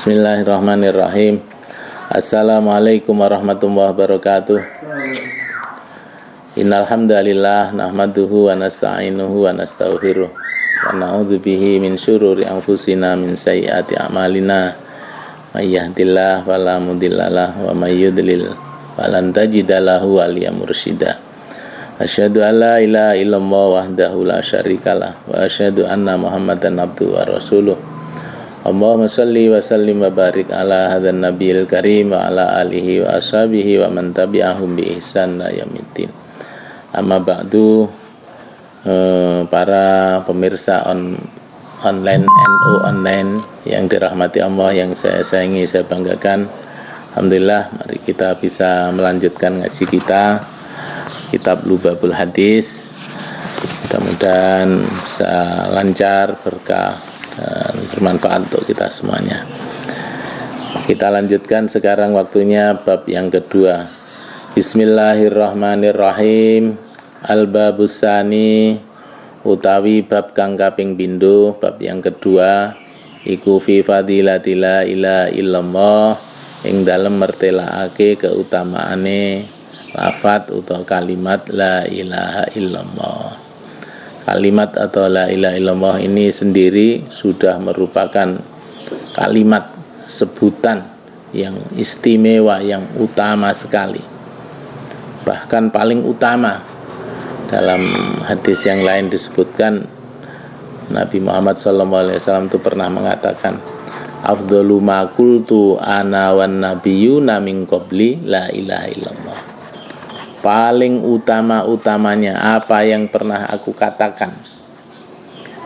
Bismillahirrahmanirrahim. Assalamualaikum warahmatullahi wabarakatuh. Innal hamdalillah nahmaduhu wa nasta'inuhu wa nastaghfiruh wa na'udzu bihi min syururi anfusina min sayyiati a'malina may yahdihillahu fala mudhillalah wa may yudlil falan tajida lahu waliya mursyida. Asyhadu an la ilaha illallah wahdahu la syarikalah wa asyhadu anna Muhammadan abduhu wa rasuluh. Allahumma salli wa sallim wa barik ala hadzal nabiyil karim wa ala alihi wa ashabihi wa man tabi'ahum bi ihsan ila yaumiddin. Amma ba'du, para pemirsa online NU online yang dirahmati Allah, yang saya sayangi, saya banggakan. Alhamdulillah, mari kita bisa melanjutkan ngaji kita kitab Lubabul Hadis. Mudah-mudahan bisa lancar, berkah dan bermanfaat untuk kita semuanya. Kita lanjutkan sekarang, waktunya bab yang kedua. Bismillahirrahmanirrahim. Al-babus sani utawi bab kang kaping pindho, bab yang kedua iku fi fadilati la ilaha illallah, ing dalem mertelaake keutamaane lafadz utawa kalimat la ilaha illallah. Kalimat atau la ilaha illallah ini sendiri sudah merupakan kalimat sebutan yang istimewa, yang utama sekali, bahkan paling utama. Dalam hadis yang lain disebutkan Nabi Muhammad SAW itu pernah mengatakan, afdhalu ma qultu ana wan nabiyyuna min qabli la ilaha illallah. Paling utama-utamanya apa yang pernah aku katakan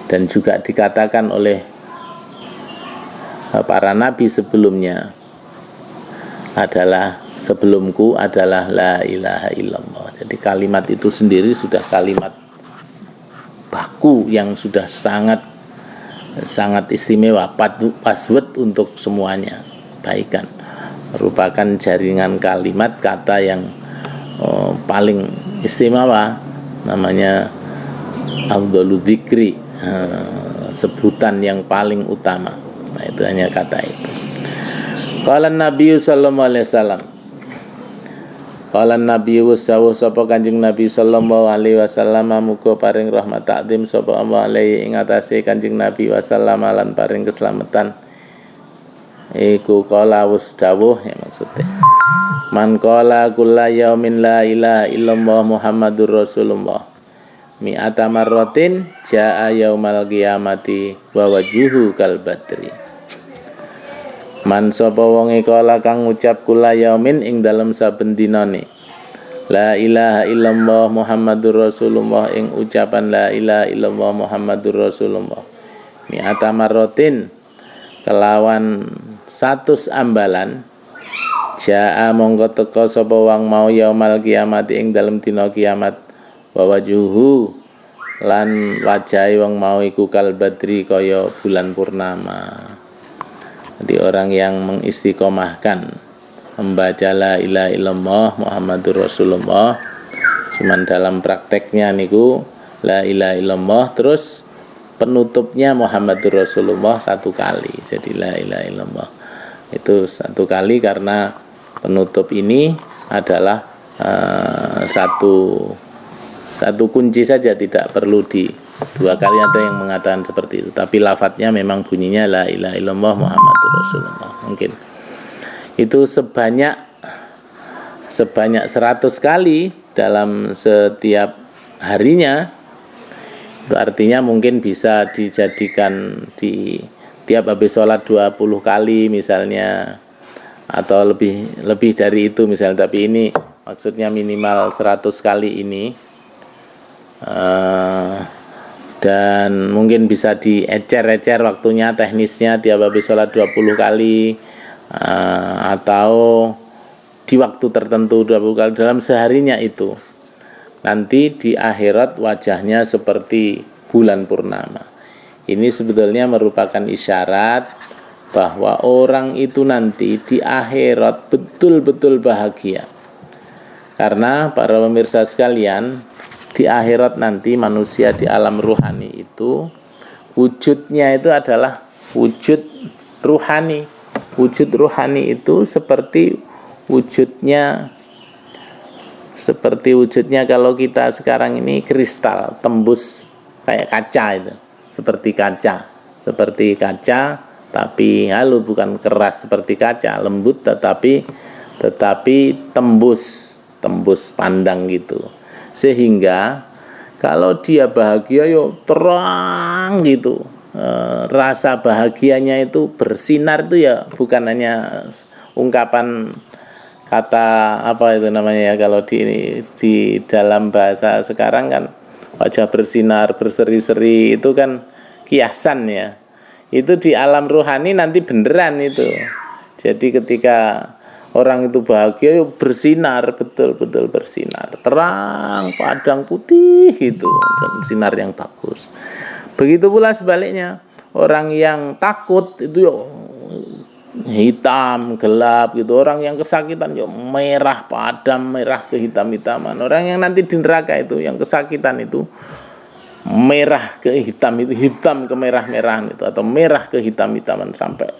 dan juga dikatakan oleh para nabi sebelumnya adalah sebelumku adalah la ilaha illallah. Jadi kalimat itu sendiri sudah kalimat baku yang sudah sangat istimewa, password untuk semuanya, baikan, merupakan jaringan kalimat kata yang paling istimewa, namanya afdhalu dzikri, sebutan yang paling utama. Nah, itu hanya kata itu. Qala Nabi sallallahu alaihi wasallam. Qala Nabi wasdawuh sapa Kanjeng Nabi sallallahu alaihi wasallam, muga paring rahmat takdim sapa Allah alaihi ing atase Kanjeng Nabi wasallam lan paring keselamatan. Iku qala wasdawuh, ya maksudnya man qala kulla yaumin la ilaha illallah Muhammadur Rasulullah mi'ata marratin jaa yaumal qiyamati wa wajhuhu kal badri. Man sapa wonge kala kang ngucap kulla yaumin ing dalem saben dinane la ilaha illallah Muhammadur Rasulullah, ing ucapan la ilaha illallah Muhammadur Rasulullah mi'ata marratin kelawan 100 ambalan, jaa mongko teka sapa wong mau yaumal kiamat ing dalem dina kiamat, wa wajhuhu lan wajahe wong mau iku kal badri kaya bulan purnama. Jadi orang yang mengistiqomahkan membaca la ilaha illallah Muhammadur Rasulullah, cuman dalam prakteknya niku la ilaha illallah, terus penutupnya Muhammadur Rasulullah satu kali. Jadi la ilaha illallah itu satu kali karena penutup ini adalah satu kunci saja, tidak perlu di dua kali. Ada yang mengatakan seperti itu, tapi lafadznya memang bunyinya la ilaha illallah Muhammadur Rasulullah. Mungkin itu sebanyak 100 kali dalam setiap harinya. Itu artinya mungkin bisa dijadikan di tiap habis sholat 20 kali misalnya, atau lebih dari itu misalnya, tapi ini maksudnya minimal 100 kali ini. Dan mungkin bisa diecer-ecer waktunya, teknisnya tiap habis sholat 20 kali, atau di waktu tertentu 20 kali dalam seharinya itu. Nanti di akhirat wajahnya seperti bulan purnama. Ini sebetulnya merupakan isyarat bahwa orang itu nanti di akhirat betul-betul bahagia. Karena para pemirsa sekalian, di akhirat nanti manusia di alam ruhani itu wujudnya itu adalah wujud ruhani, Wujud rohani itu seperti wujudnya kalau kita sekarang ini kristal tembus kayak kaca itu, seperti kaca tapi halus, bukan keras seperti kaca, lembut tetapi tembus pandang gitu. Sehingga kalau dia bahagia terang gitu, rasa bahagianya itu bersinar itu ya, bukan hanya ungkapan kata apa itu namanya ya, kalau di dalam bahasa sekarang kan wajah bersinar berseri-seri itu kan kiasan ya. Itu di alam rohani nanti beneran itu. Jadi ketika orang itu bahagia bersinar, betul-betul bersinar, terang, padang, putih gitu, sinar yang bagus. Begitu pula sebaliknya, orang yang takut itu hitam, gelap gitu. Orang yang kesakitan merah, padam, merah kehitam-hitaman. Orang yang nanti di neraka itu yang kesakitan itu merah ke hitam, itu hitam ke merah-merahan itu, atau merah ke hitam-hitaman sampai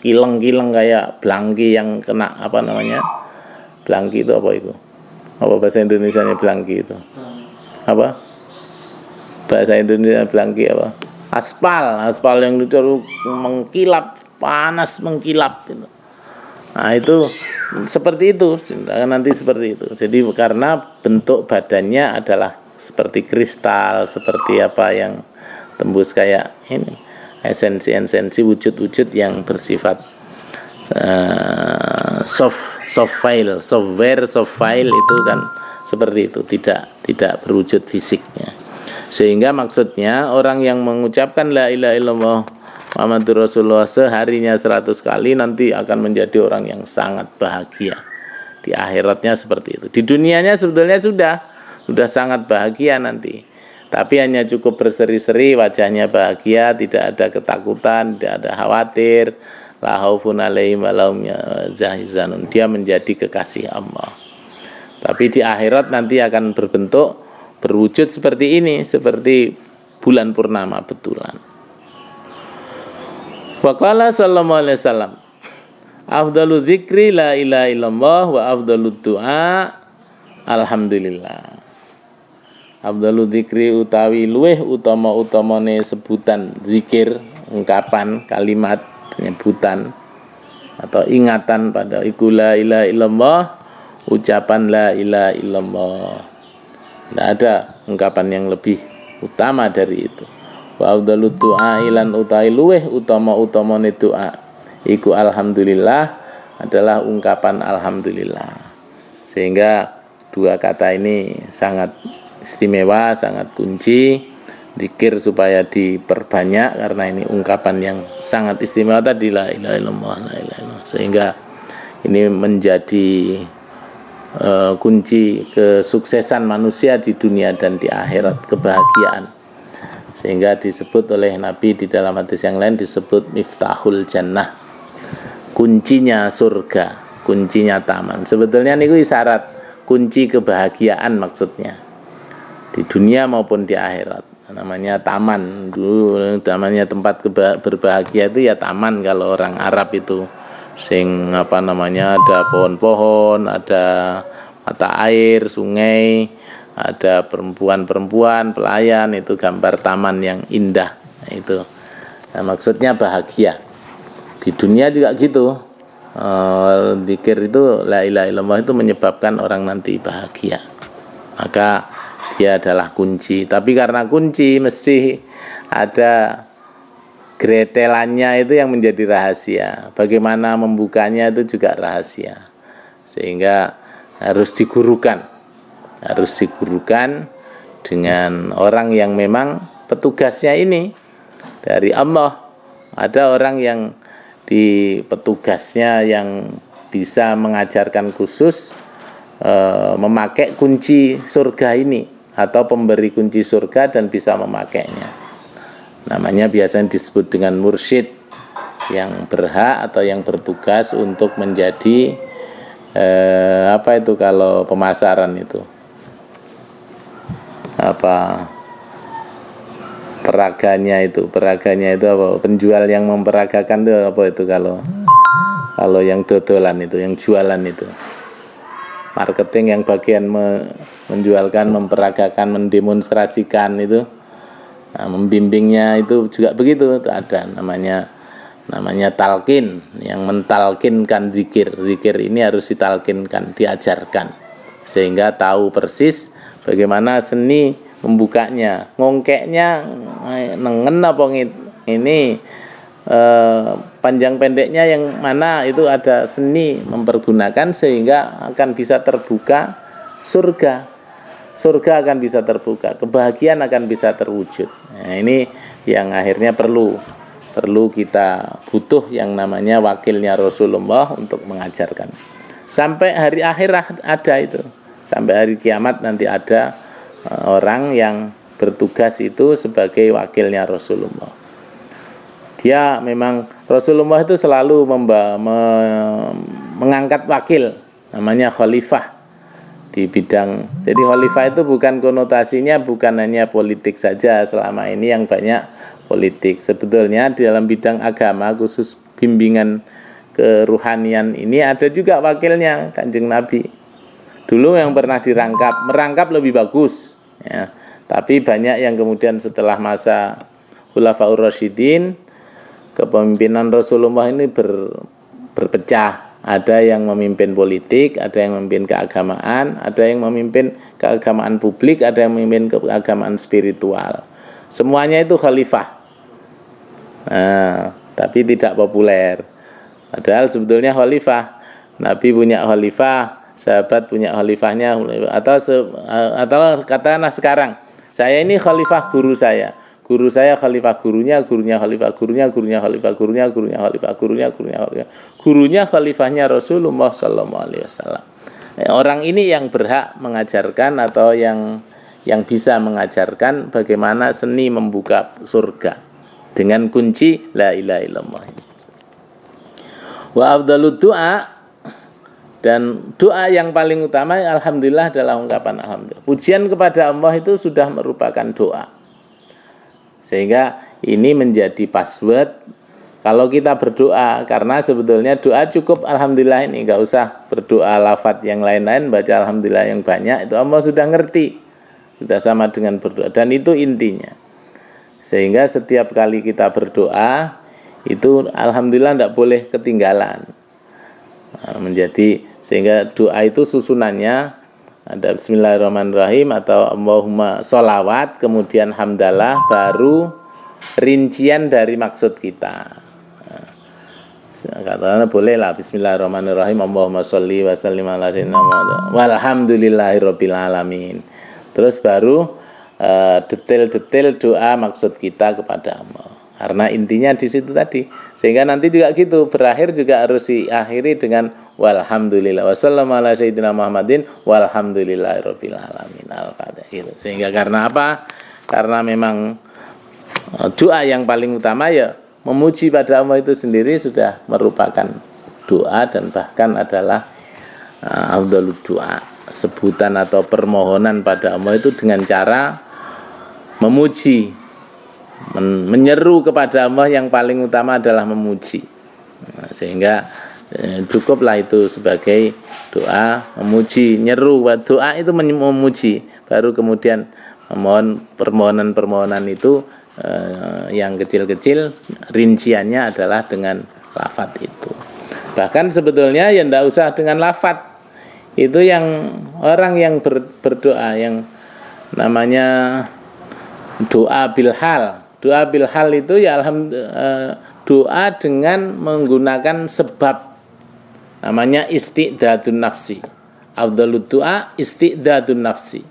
kileng-kileng kayak blangki yang kena apa namanya? Blangki itu apa itu? Apa bahasa Indonesianya blangki itu? Apa? Bahasa Indonesia blangki apa? Aspal yang itu mengkilap, panas mengkilap gitu. Nah itu seperti itu, nanti seperti itu. Jadi karena bentuk badannya adalah seperti kristal, seperti apa yang tembus kayak ini, esensi wujud-wujud yang bersifat software itu kan seperti itu, tidak berwujud fisiknya. Sehingga maksudnya orang yang mengucapkan la ilaha illallah Muhammadur Rasulullah seharinya 100 kali nanti akan menjadi orang yang sangat bahagia. Di akhiratnya seperti itu. Di dunianya sebetulnya sudah sangat bahagia nanti. Tapi hanya cukup berseri-seri, wajahnya bahagia, tidak ada ketakutan, tidak ada khawatir, la khaufun alaihim wa lahum yahzanun. Dia menjadi kekasih Allah. Tapi di akhirat nanti akan berwujud seperti ini, seperti bulan purnama betulan. Wa qala sallallahu alaihi wasallam, afdalu dzikri la ilaha illallah wa afdalud du'a alhamdulillah. Afdalu dzikri utawi luweh utama-utamane sebutan zikir, ungkapan, kalimat, penyebutan atau ingatan pada iku la ilaha illallah, ucapan la ilaha illallah. Tidak ada ungkapan yang lebih utama dari itu. Wa afdalu du'a ilan utawi luweh utama-utamane doa iku alhamdulillah, adalah ungkapan alhamdulillah. Sehingga dua kata ini sangat istimewa, sangat kunci zikir supaya diperbanyak, karena ini ungkapan yang sangat istimewa tadi, la ilaha illallah, la ilaha illallah. Sehingga ini menjadi kunci kesuksesan manusia di dunia dan di akhirat, kebahagiaan. Sehingga disebut oleh Nabi di dalam hadis yang lain, disebut miftahul jannah, kuncinya surga, kuncinya taman. Sebetulnya ini isyarat kunci kebahagiaan maksudnya, di dunia maupun di akhirat. Namanya taman, dulu namanya tempat berbahagia itu ya taman kalau orang Arab itu. Sing apa namanya, ada pohon-pohon, ada mata air, sungai, ada perempuan-perempuan, pelayan, itu gambar taman yang indah. Nah, itu maksudnya bahagia. Di dunia juga gitu. Zikir itu la ilaha illallah itu menyebabkan orang nanti bahagia. Maka dia adalah kunci. Tapi karena kunci mesti ada gretelannya, itu yang menjadi rahasia. Bagaimana membukanya itu juga rahasia. Sehingga harus digurukan dengan orang yang memang petugasnya ini dari Allah. Ada orang yang di petugasnya yang bisa mengajarkan khusus memakai kunci surga ini, atau pemberi kunci surga dan bisa memakainya. Namanya biasanya disebut dengan mursyid, yang berhak atau yang bertugas untuk menjadi apa itu kalau pemasaran itu apa, peraganya itu apa, penjual yang memperagakan itu apa itu kalau Kalau yang dodolan itu, yang jualan itu, marketing yang bagian menjualkan, memperagakan, mendemonstrasikan itu, nah, membimbingnya itu juga begitu. Itu ada namanya talqin, yang mentalkinkan zikir. Zikir ini harus ditalkinkan, diajarkan, sehingga tahu persis bagaimana seni membukanya, ngongkeknya nengen apa ini, panjang pendeknya yang mana, itu ada seni mempergunakan sehingga akan bisa terbuka surga akan bisa terbuka, kebahagiaan akan bisa terwujud. Nah, ini yang akhirnya perlu kita butuh yang namanya wakilnya Rasulullah untuk mengajarkan. Sampai hari akhir ada itu, sampai hari kiamat nanti ada orang yang bertugas itu sebagai wakilnya Rasulullah. Dia memang, Rasulullah itu selalu mengangkat wakil, namanya khalifah di bidang. Jadi khalifah itu bukan konotasinya bukan hanya politik saja, selama ini yang banyak politik. Sebetulnya di dalam bidang agama, khusus bimbingan keruhanian ini ada juga wakilnya, Kanjeng Nabi. Dulu yang pernah merangkap lebih bagus ya. Tapi banyak yang kemudian setelah masa Khulafaur Rasyidin, kepemimpinan Rasulullah ini berpecah. Ada yang memimpin politik, ada yang memimpin keagamaan, ada yang memimpin keagamaan publik, ada yang memimpin keagamaan spiritual. Semuanya itu khalifah. Nah, tapi tidak populer. Padahal sebetulnya khalifah, Nabi punya khalifah, sahabat punya khalifahnya, atau katakanlah sekarang, saya ini khalifah guru saya. Guru saya khalifah gurunya, gurunya khalifah gurunya, gurunya khalifah gurunya, gurunya khalifah gurunya, gurunya khalifahnya Rasulullah sallallahu alaihi wasallam. Orang ini yang berhak mengajarkan atau yang bisa mengajarkan bagaimana seni membuka surga dengan kunci la ilaha illallah. Wa afdalud du'a, dan doa yang paling utama alhamdulillah adalah ungkapan alhamdulillah. Pujian kepada Allah itu sudah merupakan doa. Sehingga ini menjadi password kalau kita berdoa, karena sebetulnya doa cukup alhamdulillah ini, enggak usah berdoa lafaz yang lain-lain, baca alhamdulillah yang banyak, itu Allah sudah ngerti, sudah sama dengan berdoa, dan itu intinya. Sehingga setiap kali kita berdoa itu alhamdulillah enggak boleh ketinggalan. Sehingga doa itu susunannya ada bismillahirrahmanirrahim atau Allahumma sholawat, kemudian hamdalah, baru rincian dari maksud kita. Katakanlah bolehlah bismillahirrahmanirrahim Allahumma sholli wa sallim ala sayyidina Muhammad walhamdulillahirabbil alamin. Terus baru detail-detail doa maksud kita kepada Allah. Karena intinya di situ tadi. Sehingga nanti juga gitu, berakhir juga harus diakhiri dengan walhamdulillah wassalamu ala sayyidina Muhammadin walhamdulillahirabbil alamin. Al-Fatihah. Sehingga karena apa? Karena memang doa yang paling utama ya memuji pada Allah itu sendiri sudah merupakan doa, dan bahkan adalah afdhalud doa, sebutan atau permohonan pada Allah itu dengan cara memuji, menyeru kepada Allah yang paling utama adalah memuji. Sehingga cukuplah itu sebagai doa, memuji, nyeru. Doa itu memuji, baru kemudian memohon permohonan-permohonan itu yang kecil-kecil rinciannya adalah dengan lafaz itu. Bahkan sebetulnya ya tidak usah dengan lafaz. Itu yang orang yang berdoa yang namanya doa bilhal. Doa bilhal itu ya doa dengan menggunakan sebab, namanya isti'dadun nafsi. Afdhalud doa isti'dadun nafsi.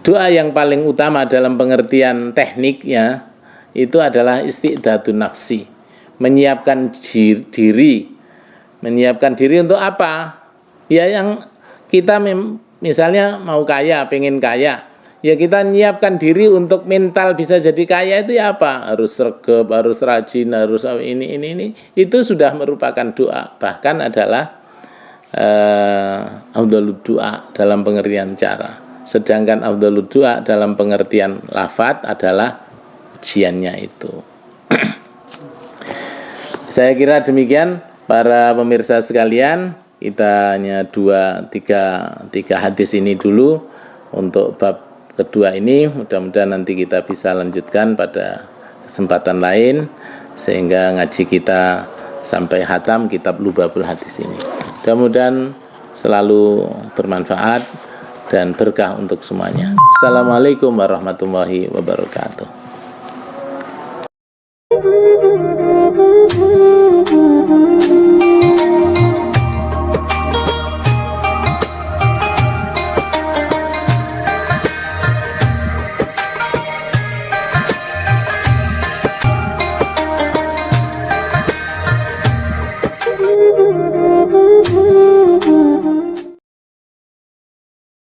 Doa yang paling utama dalam pengertian tekniknya itu adalah isti'dadun nafsi, menyiapkan diri. Menyiapkan diri untuk apa? Ya yang kita misalnya mau kaya, pengen kaya, ya kita menyiapkan diri untuk mental bisa jadi kaya itu ya apa? Harus sregep, harus rajin, harus ini. Itu sudah merupakan doa. Bahkan adalah afdhalud doa dalam pengertian cara. Sedangkan afdhalud doa dalam pengertian lafaz adalah ujiannya itu. Saya kira demikian. para pemirsa sekalian, kita hanya tiga hadis ini dulu untuk bab kedua ini. Mudah-mudahan nanti kita bisa lanjutkan pada kesempatan lain sehingga ngaji kita sampai hatam kitab Lubabul Hadis ini. Mudah-mudahan selalu bermanfaat dan berkah untuk semuanya. Assalamualaikum warahmatullahi wabarakatuh.